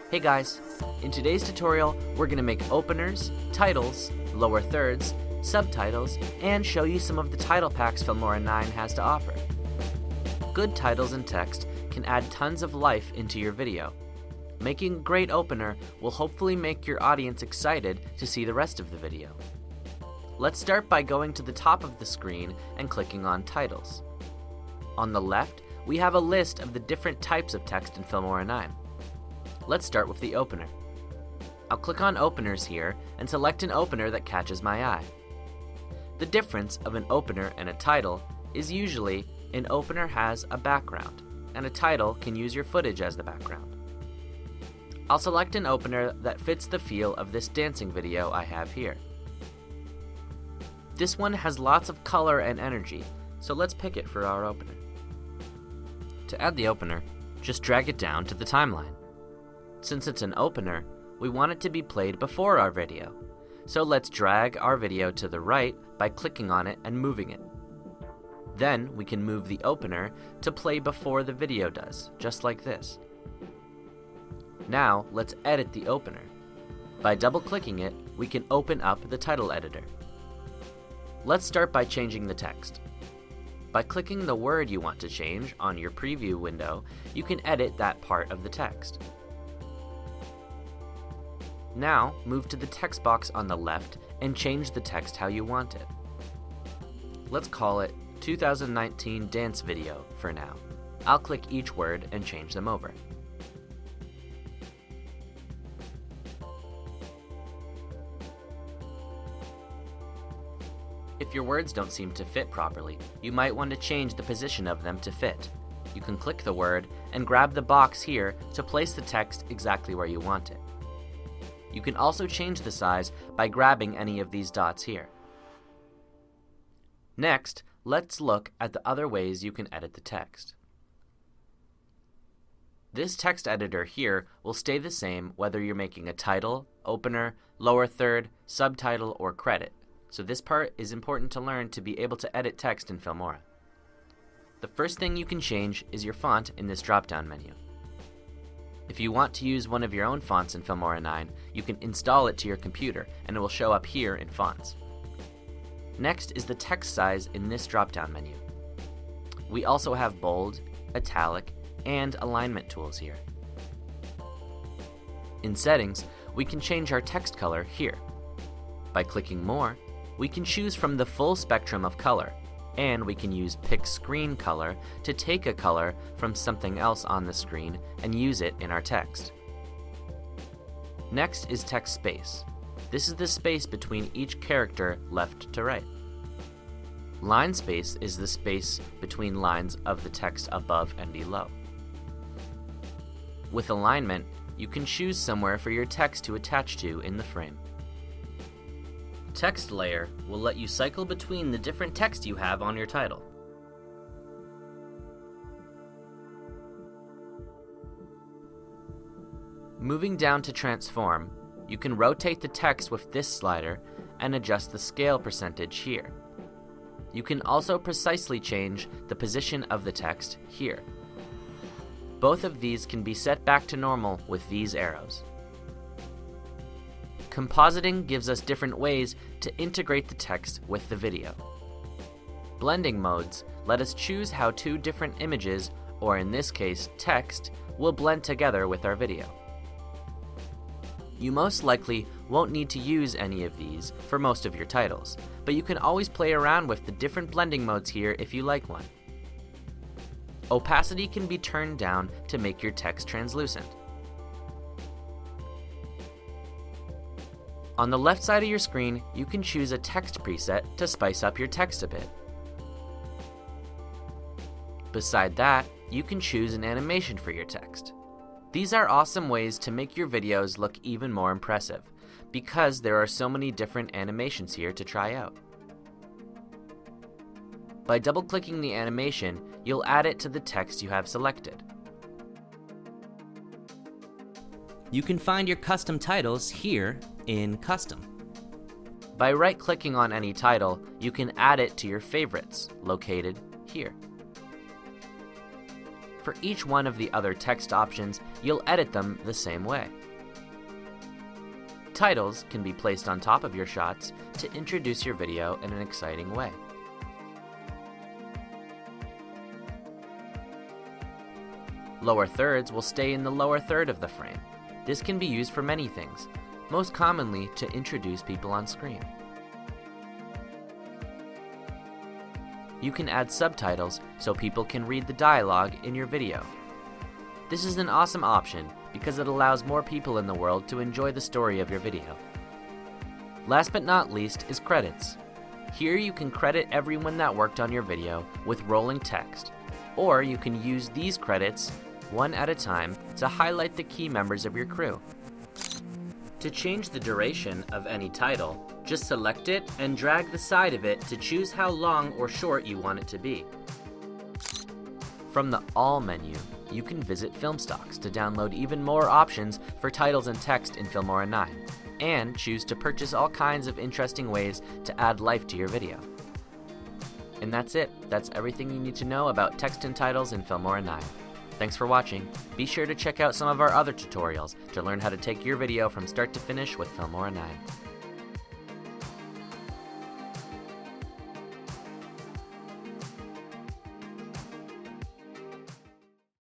Hey guys, in today's tutorial we're going to make openers, titles, lower thirds, subtitles, and show you some of the title packs Filmora9 has to offer. Good titles and text can add tons of life into your video. Making a great opener will hopefully make your audience excited to see the rest of the video. Let's start by going to the top of the screen and clicking on Titles. On the left, we have a list of the different types of text in Filmora9. Let's start with the opener. I'll click on Openers here and select an opener that catches my eye. The difference of an opener and a title is usually an opener has a background, and a title can use your footage as the background. I'll select an opener that fits the feel of this dancing video I have here. This one has lots of color and energy, so let's pick it for our opener. To add the opener, just drag it down to the timeline. Since it's an opener, we want it to be played before our video, so let's drag our video to the right by clicking on it and moving it. Then we can move the opener to play before the video does, just like this. Now let's edit the opener. By double-clicking it, we can open up the title editor. Let's start by changing the text. By clicking the word you want to change on your preview window, you can edit that part of the text. Now, move to the text box on the left and change the text how you want it. Let's call it 2019 Dance Video for now. I'll click each word and change them over. If your words don't seem to fit properly, you might want to change the position of them to fit. You can click the word and grab the box here to place the text exactly where you want it. You can also change the size by grabbing any of these dots here. Next, let's look at the other ways you can edit the text. This text editor here will stay the same whether you're making a title, opener, lower third, subtitle, or credit, so this part is important to learn to be able to edit text in Filmora. The first thing you can change is your font in this drop-down menu. If you want to use one of your own fonts in Filmora9, you can install it to your computer and it will show up here in Fonts. Next is the text size in this drop-down menu. We also have bold, italic, and alignment tools here. In Settings, we can change our text color here. By clicking More, we can choose from the full spectrum of color, and we can use Pick Screen Color to take a color from something else on the screen and use it in our text. Next is text space. This is the space between each character left to right. Line space is the space between lines of the text above and below. With alignment, you can choose somewhere for your text to attach to in the frame. Text layer will let you cycle between the different text you have on your title. Moving down to transform, you can rotate the text with this slider and adjust the scale percentage here. You can also precisely change the position of the text here. Both of these can be set back to normal with these arrows. Compositing gives us different ways to integrate the text with the video. Blending modes let us choose how two different images, or in this case text, will blend together with our video. You most likely won't need to use any of these for most of your titles, but you can always play around with the different blending modes here if you like one. Opacity can be turned down to make your text translucent. On the left side of your screen, you can choose a text preset to spice up your text a bit. Beside that, you can choose an animation for your text. These are awesome ways to make your videos look even more impressive, because there are so many different animations here to try out. By double-clicking the animation, you'll add it to the text you have selected. You can find your custom titles here in Custom. By right-clicking on any title, you can add it to your favorites, located here. For each one of the other text options, you'll edit them the same way. Titles can be placed on top of your shots to introduce your video in an exciting way. Lower thirds will stay in the lower third of the frame. This can be used for many things, most commonly to introduce people on screen. You can add subtitles so people can read the dialogue in your video. This is an awesome option because it allows more people in the world to enjoy the story of your video. Last but not least is credits. Here you can credit everyone that worked on your video with rolling text, or you can use these credits one at a time to highlight the key members of your crew. To change the duration of any title, just select it and drag the side of it to choose how long or short you want it to be. From the All menu, you can visit Film Stocks to download even more options for titles and text in Filmora9, and choose to purchase all kinds of interesting ways to add life to your video. And that's it. That's everything you need to know about text and titles in Filmora9. Thanks for watching. Be sure to check out some of our other tutorials to learn how to take your video from start to finish with Filmora9.